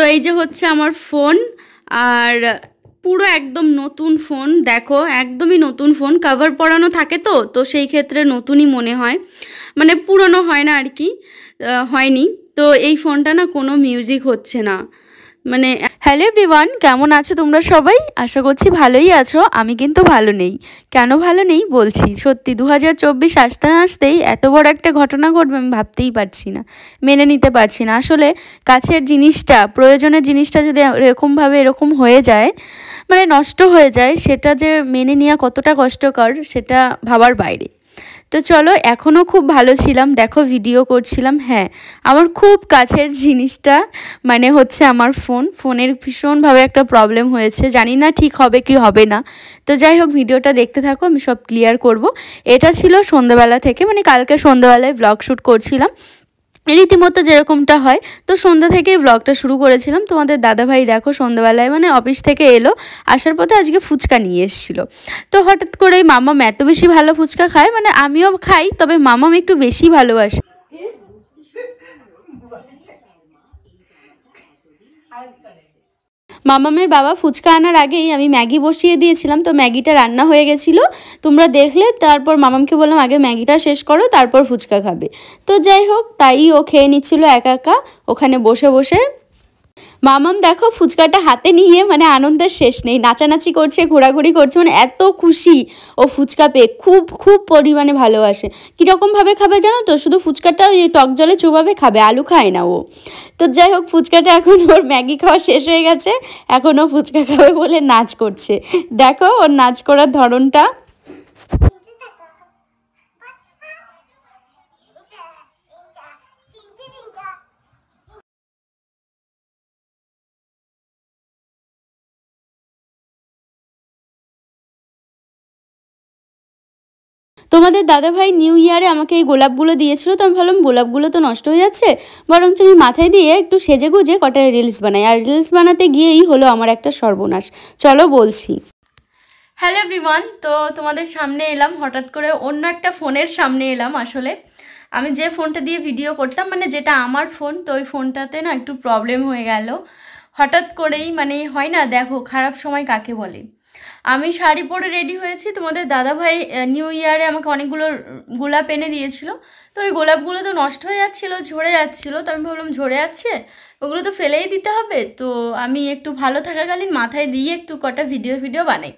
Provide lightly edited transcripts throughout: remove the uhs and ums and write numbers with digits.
তো এই যে হচ্ছে আমার ফোন, আর পুরো একদম নতুন ফোন। দেখো একদমই নতুন ফোন, কভার পরানো থাকে তো তো সেই ক্ষেত্রে নতুনই মনে হয়, মানে পুরনো হয় না আর কি, হয়নি। তো এই ফোনটা না কোনো মিউজিক হচ্ছে না, মানে হ্যালো এভরিওয়ান, কেমন আছো তোমরা সবাই? আশা করছি ভালোই আছো। আমি কিন্তু ভালো নেই। কেন ভালো নেই বলছি, সত্যি 2024 আসতে না আসতেই এত বড় একটা ঘটনা ঘটবে আমি ভাবতেই পারছি না, মেনে নিতে পারছি না। আসলে কাছের জিনিসটা, প্রয়োজনের জিনিসটা যদি এরকম হয়ে যায়, মানে নষ্ট হয়ে যায়, সেটা যে মেনে নেওয়া কতটা কষ্টকর সেটা ভাবার বাইরে। তো চলো, এখনও খুব ভালো ছিলাম, দেখো ভিডিও করছিলাম। হ্যাঁ, আমার খুব কাছের জিনিসটা মানে হচ্ছে আমার ফোনের ভীষণভাবে একটা প্রবলেম হয়েছে, জানি না ঠিক হবে কি হবে না। তো যাই হোক, ভিডিওটা দেখতে থাকো, আমি সব ক্লিয়ার করব। এটা ছিল সন্ধ্যাবেলা থেকে, মানে কালকে সন্ধ্যাবেলায় ব্লগ শ্যুট করছিলাম রীতিমতো যেরকমটা হয়। তো সন্ধ্যা থেকেই ব্লগটা শুরু করেছিলাম। তোমাদের দাদাভাই দেখো সন্ধ্যাবেলায় মানে অফিস থেকে এলো, আসার পথে আজকে ফুচকা নিয়ে এসেছিলো। তো হঠাৎ করেই মামাম এত বেশি ভালো ফুচকা খায়, মানে আমিও খাই, তবে মামাম একটু বেশি ভালোবাসে। মামামের বাবা ফুচকা আনার আগেই আমি ম্যাগি বসিয়ে দিয়েছিলাম, তো ম্যাগিটা রান্না হয়ে গেছিলো, তোমরা দেখলে। তারপর মামামকে বললাম আগে ম্যাগিটা শেষ করো, তারপর ফুচকা খাবে। তো যাই হোক, তাই ও খেয়ে নিচ্ছিল একা একা ওখানে বসে বসে। মামাম দেখো ফুচকাটা হাতে নিয়ে মানে আনন্দের শেষ নেই, নাচানাচি করছে, ঘোরাঘুরি করছে, মানে এত খুশি ও ফুচকা পেয়ে। খুব খুব পরিমাণে ভালোবাসে। কীরকমভাবে খাবে জানো তো, শুধু ফুচকাটা ওই টক জলে চুবাবে খাবে, আলু খায় না ও। তো যাই হোক, ফুচকাটা এখন ওর ম্যাগি খাওয়া শেষ হয়ে গেছে, এখন ও ফুচকা খাবে বলে নাচ করছে। দেখো ওর নাচ করার ধরনটা। তোমাদের দাদাভাই নিউ ইয়ারে আমাকে এই গোলাপগুলো দিয়েছিল, তো আমি ভাবলাম গোলাপগুলো তো নষ্ট হয়ে যাচ্ছে, বরঞ্চ আমি মাথায় দিয়ে একটু সেজে গুজে কটা রিলস বানাই। আর রিলস বানাতে গিয়েই হলো আমার একটা সর্বনাশ। চলো বলছি। হ্যালো এভরিওয়ান, তো তোমাদের সামনে এলাম হঠাৎ করে, অন্য একটা ফোনের সামনে এলাম। আসলে আমি যে ফোনটা দিয়ে ভিডিও করতাম, মানে যেটা আমার ফোন, তো ওই ফোনটাতে না একটু প্রবলেম হয়ে গেল হঠাৎ করেই। মানে হয় না, দেখো খারাপ সময় কাকে বলে। আমি শাড়ি পরে রেডি হয়েছি, তোমাদের দাদাভাই নিউ ইয়ারে আমাকে অনেকগুলো গোলাপ এনে দিয়েছিল। তো ওই গোলাপগুলো তো নষ্ট হয়ে যাচ্ছিলো, ঝরে যাচ্ছিলো। তো আমি ভাবলাম ঝরে যাচ্ছে, ওগুলো তো ফেলেই দিতে হবে। তো আমি একটু ভালো থাকাকালীন মাথায় দিয়ে একটু কটা ভিডিও বানাই।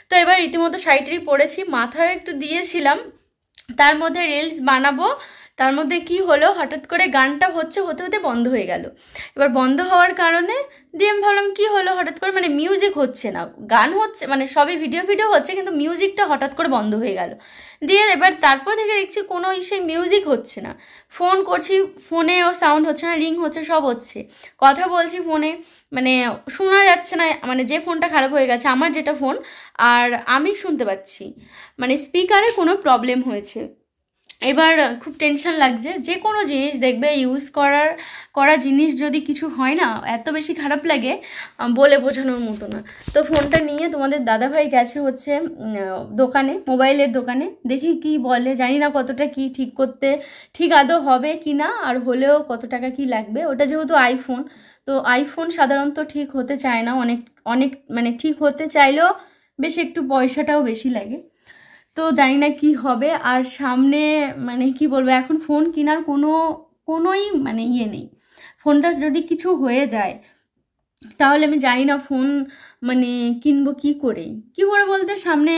তো এবার রীতিমতো শাড়িটাই পরেছি, মাথায় একটু দিয়েছিলাম, তার মধ্যে রিলস বানাবো। তার মধ্যে কি হলো, হঠাৎ করে গানটা হতে হতে বন্ধ হয়ে গেল। এবার বন্ধ হওয়ার কারণে দিয়ে আমি ভাবলাম কী হলো, হঠাৎ করে মানে মিউজিক হচ্ছে না, গান হচ্ছে, মানে সবই ভিডিও হচ্ছে, কিন্তু মিউজিকটা হঠাৎ করে বন্ধ হয়ে গেল। দিয়ে এবার তারপর থেকে দেখছি কোনো সেই মিউজিক হচ্ছে না। ফোন করছি, ফোনেও সাউন্ড হচ্ছে না, রিং হচ্ছে, সব হচ্ছে, কথা বলছি ফোনে, মানে শোনা যাচ্ছে না। মানে যে ফোনটা খারাপ হয়ে গেছে, আমার যেটা ফোন, আর আমি শুনতে পাচ্ছি, মানে স্পিকারে কোনো প্রবলেম হয়েছে। এবার খুব টেনশন লাগছে। যে কোনো জিনিস দেখবে ইউজ করা জিনিস যদি কিছু হয় না, এত বেশি খারাপ লাগে বলে বোঝানোর মতো না। তো ফোনটা নিয়ে তোমাদের দাদাভাই গেছে হচ্ছে দোকানে, মোবাইলের দোকানে, দেখি কি বলে, জানি না কতটা কি ঠিক করতে, ঠিক আদৌ হবে কি না, আর হলেও কত টাকা কি লাগবে। ওটা যেহেতু আইফোন, তো আইফোন সাধারণত ঠিক হতে চায় না, অনেক মানে ঠিক হতে চাইলেও বেশি একটু পয়সাটাও বেশি লাগে। তো জানি না কি হবে। আর সামনে মানে কি বলবো, এখন ফোন কেনার কোনোই মানে ইয়ে নেই। ফোনটা যদি কিছু হয়ে যায় তাহলে আমি জানি না ফোন মানে কিনবো কি করে বলতে, সামনে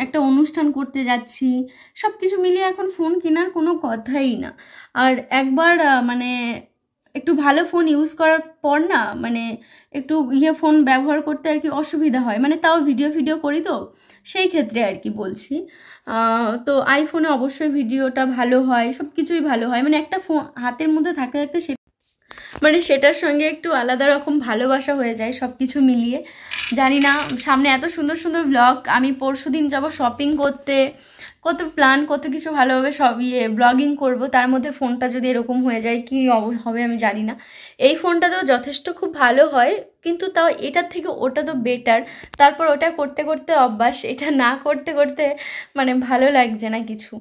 একটা অনুষ্ঠান করতে যাচ্ছি, সব কিছু মিলিয়ে এখন ফোন কেনার কোনো কথাই না। আর একবার মানে একটু ভালো ফোন ইউজ করার পর না, মানে একটু ফোন ব্যবহার করতে আর কি অসুবিধা হয়, মানে তাও ভিডিও করি তো সেই ক্ষেত্রে আর কি বলছি। তো আইফোনে অবশ্যই ভিডিওটা ভালো হয়, সব কিছুই ভালো হয়, মানে একটা ফোন হাতের মধ্যে থাকতে থাকতে মানে সেটার সঙ্গে একটু আলাদা রকম ভালোবাসা হয়ে যায় সব কিছু মিলিয়ে। জানি না, সামনে এত সুন্দর সুন্দর ব্লগ, আমি পরশুদিন যাব শপিং করতে, কত প্ল্যান, কত কিছু ভালোভাবে সব ব্লগিং করব, তার মধ্যে ফোনটা যদি এরকম হয়ে যায় কি হবে আমি জানি না। এই ফোনটা তো যথেষ্ট খুব ভালো হয়, কিন্তু তাও এটার থেকে ওটা তো বেটার। তারপর ওটা করতে করতে অভ্যাস, এটা না করতে করতে মানে ভালো লাগছে না কিছু।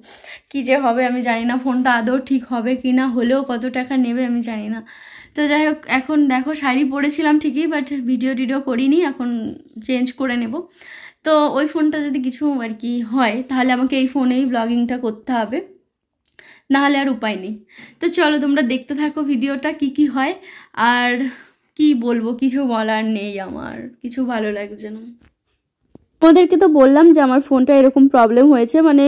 কি যে হবে আমি জানি না, ফোনটা আদৌ ঠিক হবে কি না, হলেও কত টাকা নেবে আমি জানি না। তো যাই হোক, এখন দেখো শাড়ি পরেছিলাম ঠিকই, বাট ভিডিও করিনি, এখন চেঞ্জ করে নেব। তো ওই ফোনটা যদি কিছু আর কি হয় তাহলে আমাকে এই ফোনেই ব্লগিংটা করতে হবে, নাহলে আর উপায় নেই। তো চলো তোমরা দেখতে থাকো ভিডিওটা কি কি হয়। আর কি বলবো, কিছু বলার নেই, আমার কিছু ভালো লাগছে না। ওদেরকে তো বললাম যে আমার ফোনটা এরকম প্রবলেম হয়েছে, মানে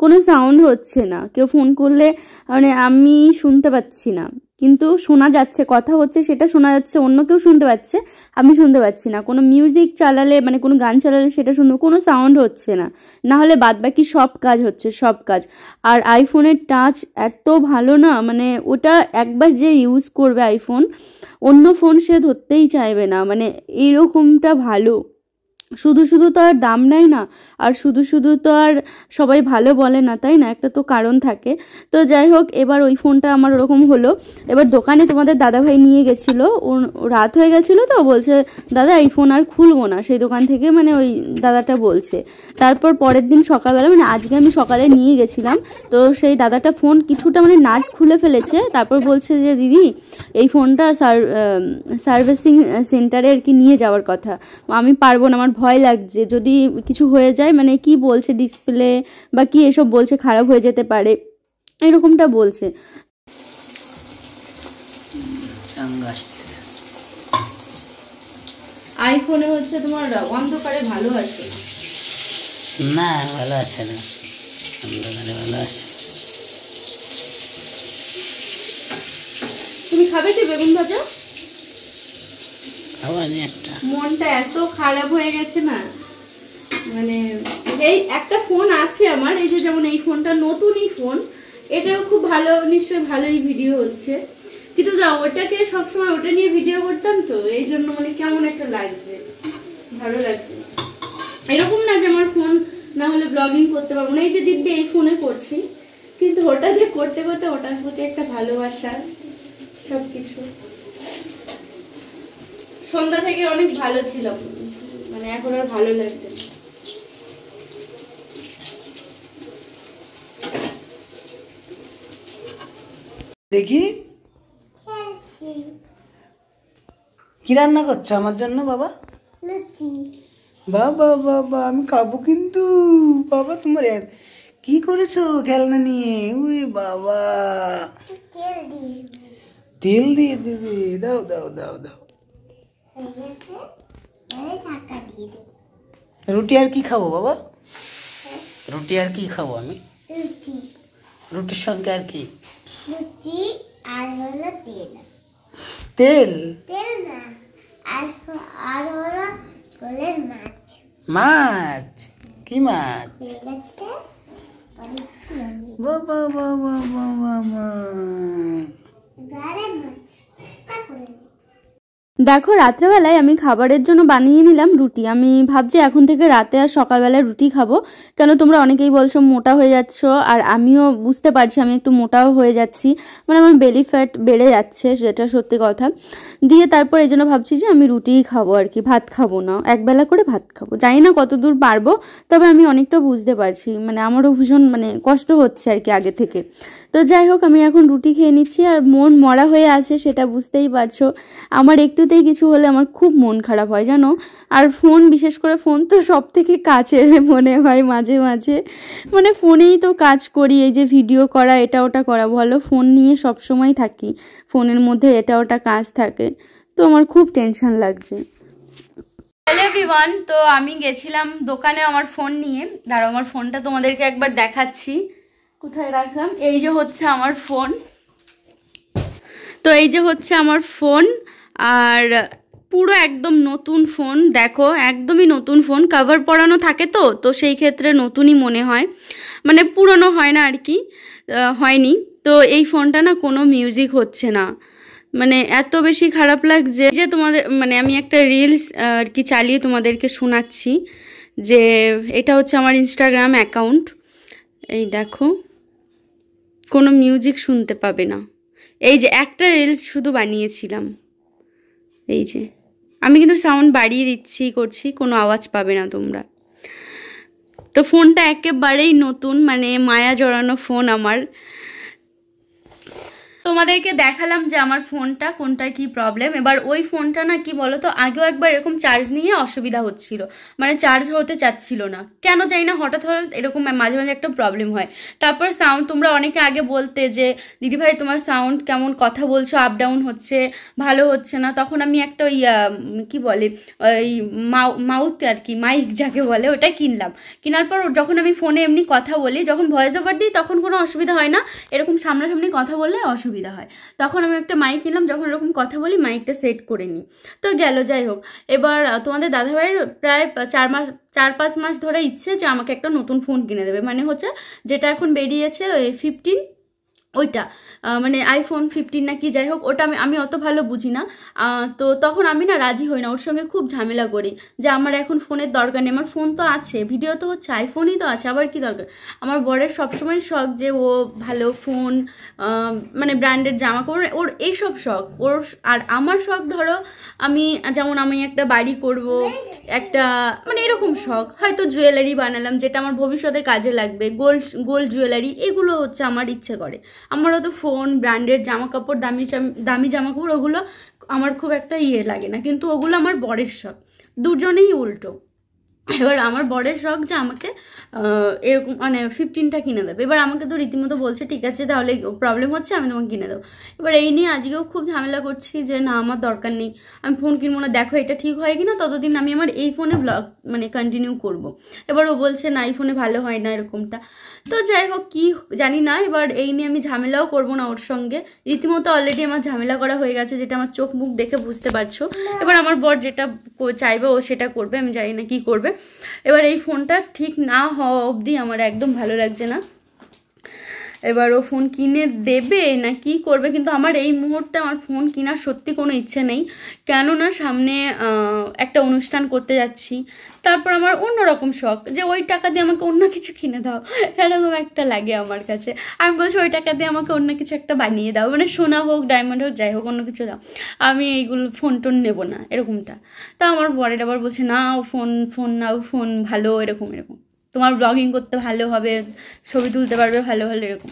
কোনো সাউন্ড হচ্ছে না, কেউ ফোন করলে মানে আমি শুনতে পাচ্ছি না, কিন্তু শোনা যাচ্ছে, কথা হচ্ছে সেটা শোনা যাচ্ছে, অন্য কেউ শুনতে পাচ্ছে, আমি শুনতে পাচ্ছি না। কোনো মিউজিক চালালে মানে কোনো গান চালালে সেটা শুনতে, কোনো সাউন্ড হচ্ছে না, না হলে বাদবাকি সব কাজ হচ্ছে, সব কাজ। আর আইফোনের টাচ এত ভালো না, মানে ওটা একবার যে ইউজ করবে আইফোন, অন্য ফোন সে ধরতেই চাইবে না, মানে এইরকমটা ভালো। শুধু শুধু তো আর দাম নেয় না, আর শুধু শুধু তো আর সবাই ভালো বলে না, তাই না? একটা তো কারণ থাকে। তো যাই হোক, এবার ওই ফোনটা আমার ওরকম হলো। এবার দোকানে তোমাদের দাদাভাই নিয়ে গেছিলো, রাত হয়ে গেছিলো, তো বলছে দাদা এই ফোন আর খুলবো না, সেই দোকান থেকে, মানে ওই দাদাটা বলছে। তারপর পরের দিন সকালবেলা, মানে আজকে আমি সকালে নিয়ে গেছিলাম, তো সেই দাদাটা ফোন কিছুটা মানে নাট খুলে ফেলেছে, তারপর বলছে যে দিদি এই ফোনটা সার্ভিসিং সেন্টারে আর কি নিয়ে যাওয়ার কথা, আমি পারবো না, আমার ভয় লাগছে, যদি কিছু হয়ে যায়, মানে কি বলছে ডিসপ্লে বা কি এসব বলছে, খারাপ হয়ে যেতে পারে, এরকমটা বলছে। আইফোনে হচ্ছে তোমার অন্ধকারে ভালো আসে না, ভালো আসে না, অন্ধকারে ভালো আসে। তুমি খাবে কি বেগুন ভাজা? খাওয়ানি একটা, মনটা এত খারাপ হয়ে গেছে না, মানে এই একটা ফোন আছে আমার, এই যে যেমন এই ফোনটা নতুনই ফোন, এটাও খুব ভালো, নিশ্চয়ই ভালোই ভিডিও হচ্ছে, কিন্তু যা ওটাকে সবসময় ওটা নিয়ে ভিডিও করতাম, তো এই জন্য মানে কেমন একটা লাগছে, ভালো লাগছে। এরকম না যে আমার ফোন না হলে ব্লগিং করতে পারবো না, এই যে দিব্যি এই ফোনে করছি, কিন্তু ওটা দিয়ে করতে করতে ওটার প্রতি একটা ভালোবাসা, সবকিছু। সন্ধ্যা থেকে অনেক ভালো ছিল, মানে এখন আর ভালো লাগছে না। দেখি কি রান্না করছো আমার জন্য বাবা? বাবা বাবা আমি খাবো কিন্তু। বাবা তোমার কি করেছো খেলনা নিয়ে? উরে বাবা, তেল দিয়ে দেবে, দাও দাও দাও দাও। রুটি আর কি খাবো বাবা? রুটি আর কি খাবো আমি? রুটির সঙ্গে আর কি? লুচি আর হলো তেল। তেল? তেল না, আর হলো ঝোলের মাছ। মাছ? কি মাছ? বাবা বাবা বাবা, গাড়ের মাছ। দেখো রাত্রেবেলায় আমি খাবারের জন্য বানিয়ে নিলাম রুটি। আমি ভাবছি এখন থেকে রাতে আর সকালবেলায় রুটি খাবো, কেন তোমরা অনেকেই বলছো মোটা হয়ে যাচ্ছ, আর আমিও বুঝতে পারছি আমি একটু মোটাও হয়ে যাচ্ছি, মানে আমার বেলি ফ্যাট বেড়ে যাচ্ছে, সেটা সত্যি কথা। দিয়ে তারপর এই জন্য ভাবছি যে আমি রুটিই খাবো আর কি, ভাত খাবো না, একবেলা করে ভাত খাবো। জানি না কত দূর পারবো, তবে আমি অনেকটা বুঝতে পারছি, মানে আমারও ভীষণ মানে কষ্ট হচ্ছে আর কি আগে থেকে। তো যাই হোক, আমি এখন রুটি খেয়ে নিচ্ছি, আর মন মরা হয়ে আছে সেটা বুঝতেই পারছো। আমার একটুতেই কিছু হলে আমার খুব মন খারাপ হয় জানো, আর ফোন, বিশেষ করে ফোন তো সব থেকে কাছের মনে হয় মাঝে মাঝে, মানে ফোনেই তো কাজ করি, এই যে ভিডিও করা, এটা ওটা করা, বলো ফোন নিয়ে সব সময় থাকি, ফোনের মধ্যে এটা ওটা কাজ থাকে, তো আমার খুব টেনশন লাগছে। হ্যালো এভরিওয়ান, তো আমি গেছিলাম দোকানে আমার ফোন নিয়ে, দাঁড়াও আমার ফোনটা তোমাদেরকে একবার দেখাচ্ছি, কোথায় রাখলাম, এই যে হচ্ছে আমার ফোন, তো এই যে হচ্ছে আমার ফোন, আর পুরো একদম নতুন ফোন, দেখো একদমই নতুন ফোন, কভার পরানো থাকে তো, তো সেই ক্ষেত্রে নতুনই মনে হয়, মানে পুরনো হয় না আর কি, হয়নি। তো এই ফোনটা না কোনো মিউজিক হচ্ছে না, মানে এত বেশি খারাপ লাগছে যে তোমাদের, মানে আমি একটা রিলস আর কি চালিয়ে তোমাদেরকে শোনাচ্ছি, যে এটা হচ্ছে আমার ইনস্টাগ্রাম অ্যাকাউন্ট, এই দেখো, কোনো মিউজিক শুনতে পাবে না। এই যে একটা রিলস শুধু বানিয়েছিলাম, এই যে আমি কিন্তু সাউন্ড বাড়িয়ে দিচ্ছি করছি, কোনো আওয়াজ পাবে না তোমরা। তো ফোনটা একেবারেই নতুন, মানে মায়া জড়ানো ফোন আমার। তোমাদেরকে দেখালাম যে আমার ফোনটা কোনটায় কি প্রবলেম। এবার ওই ফোনটা না কি বলো তো, আগেও একবার এরকম চার্জ নিয়ে অসুবিধা হচ্ছিল, মানে চার্জ হতে চাচ্ছিল না, কেন জানি না, হঠাৎ হঠাৎ এরকম মাঝে মাঝে একটা প্রবলেম হয়। তারপর সাউন্ড, তোমরা অনেকে আগে বলতে যে দিদিভাই তোমার সাউন্ড কেমন, কথা বলছো আপ ডাউন হচ্ছে, ভালো হচ্ছে না। তখন আমি একটা ওই কি বলে ওই মাউথ আর কি, মাইক যাকে বলে, ওটা কিনলাম। কেনার পর যখন আমি ফোনে এমনি কথা বলি, যখন ভয়েস ওভার দিই তখন কোনো অসুবিধা হয় না, এরকম সামনাসামনি কথা বললে অসুবিধা হয়। তখন আমি একটা মাইক কিনলাম, যখন এরকম কথা বলি মাইকটা সেট করে নিই, তো গেল। যাই হোক, এবার তোমাদের দাদাভাইয়ের প্রায় 4-5 মাস ধরে ইচ্ছে যে আমাকে একটা নতুন ফোন কিনে দেবে, মানে হচ্ছে যেটা এখন বেরিয়েছে ওই 15, ওইটা মানে আইফোন 15 না কি, যাই হোক, ওটা আমি অত ভালো বুঝি না। তো তখন আমি না রাজি হই না, ওর সঙ্গে খুব ঝামেলা করি যে আমার এখন ফোনের দরকার নেই, আমার ফোন তো আছে, ভিডিও তো হচ্ছে, আইফোনই তো আছে, আবার কি দরকার। আমার বরের সবসময় শখ যে ও ভালো ফোন, মানে ব্র্যান্ডেড জামা কাপড়, ওর এইসব শখ ওর। আর আমার শখ ধরো আমি যেমন আমি একটা বাড়ি করব, একটা মানে এরকম শখ, হয়তো জুয়েলারি বানালাম যেটা আমার ভবিষ্যতে কাজে লাগবে, গোল্ড জুয়েলারি, এগুলো হচ্ছে আমার ইচ্ছে করে। আমার অত ফোন, ব্র্যান্ডেড জামা কাপড়, দামি জামা কাপড়, ওগুলো আমার খুব একটা লাগে না, কিন্তু ওগুলো আমার বরের শখ, দুজনেই উল্টো। এবার আমার বরের শখ যে আমাকে এরকম মানে 15টা কিনে দেবে। এবার আমাকে তো রীতিমতো বলছে ঠিক আছে তাহলে প্রবলেম হচ্ছে আমি তোমাকে কিনে দেবো। এবার এই নিয়ে আজকেও খুব ঝামেলা করছি যে না আমার দরকার নেই, আমি ফোন কিনবো না, দেখো এটা ঠিক হয় কিনা, ততদিন আমি আমার এই ফোনে ব্লগ মানে কন্টিনিউ করব। এবার ও বলছে না এই ফোনে ভালো হয় না এরকমটা। তো যাই হোক কি জানি না, এবার এই নিয়ে আমি ঝামেলাও করবো না ওর সঙ্গে, রীতিমতো অলরেডি আমার ঝামেলা করা হয়ে গেছে, যেটা আমার চোখ মুখ দেখে বুঝতে পারছো। এবার আমার বর যেটা চাইবে ও সেটা করবে, আমি জানি না কি করবে। এবার এই ফোনটা ঠিক না হওয়া অবধি আমার একদম ভালো লাগছে না। এবার ও ফোন কিনে দেবে না কি করবে, কিন্তু আমার এই মুহূর্তে আমার ফোন কেনার সত্যি কোনো ইচ্ছে নেই, কেননা সামনে একটা অনুষ্ঠান করতে যাচ্ছি। তারপর আমার অন্যরকম শখ যে ওই টাকা দিয়ে আমাকে অন্য কিছু কিনে দাও, এরকম একটা লাগে আমার কাছে। আমি বলছি ওই টাকা দিয়ে আমাকে অন্য কিছু একটা বানিয়ে দাও, মানে সোনা হোক ডায়মন্ড হোক যাই হোক অন্য কিছু দাও, আমি এইগুলো ফোন টোন নেবো না এরকমটা। তা আমার বরের আবার বলছে না ফোন নাও, ফোন ভালো, এরকম তোমার ব্লগিং করতে ভালো হবে, ছবি তুলতে পারবে ভালো ভালো এরকম।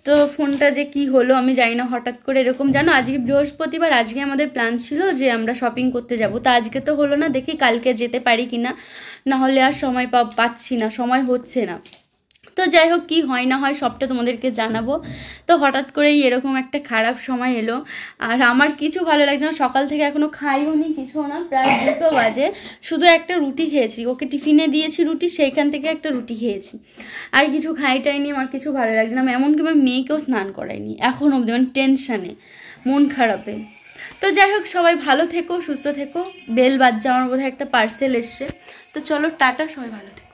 তো ফোনটা যে কি হলো আমি জানি না, হঠাৎ করে এরকম। জানো আজকে বৃহস্পতিবার, আজকে আমাদের প্ল্যান ছিল যে আমরা শপিং করতে যাব, তা আজকে তো হলো না, দেখি কালকে যেতে পারি কিনা, না হলে আর সময় পাচ্ছি না, সময় হচ্ছে না। তো যাই হোক কি হয় না হয় সবটা তোমাদেরকে জানাবো। তো হঠাৎ করেই এরকম একটা খারাপ সময় এলো, আর আমার কিছু ভালো লাগছে না, সকাল থেকে এখনো খাইও নি কিছু না, প্রায় 2টো বাজে, শুধু একটা রুটি খেয়েছি, ওকে টিফিনে দিয়েছি রুটি, সেইখান থেকে একটা রুটি খেয়েছি, আর কিছু খাইটাইনি, আমার কিছু ভালো লাগছে না। এমনকি আমার মেয়েকেও স্নান করাইনি এখন অবধি, মানে টেনশানে, মন খারাপে। তো যাই হোক সবাই ভালো থেকো, সুস্থ থেকো। বেল বাজছে, আমার বোধহয় একটা পার্সেল এসছে। তো চলো টাটা, সবাই ভালো থেকো।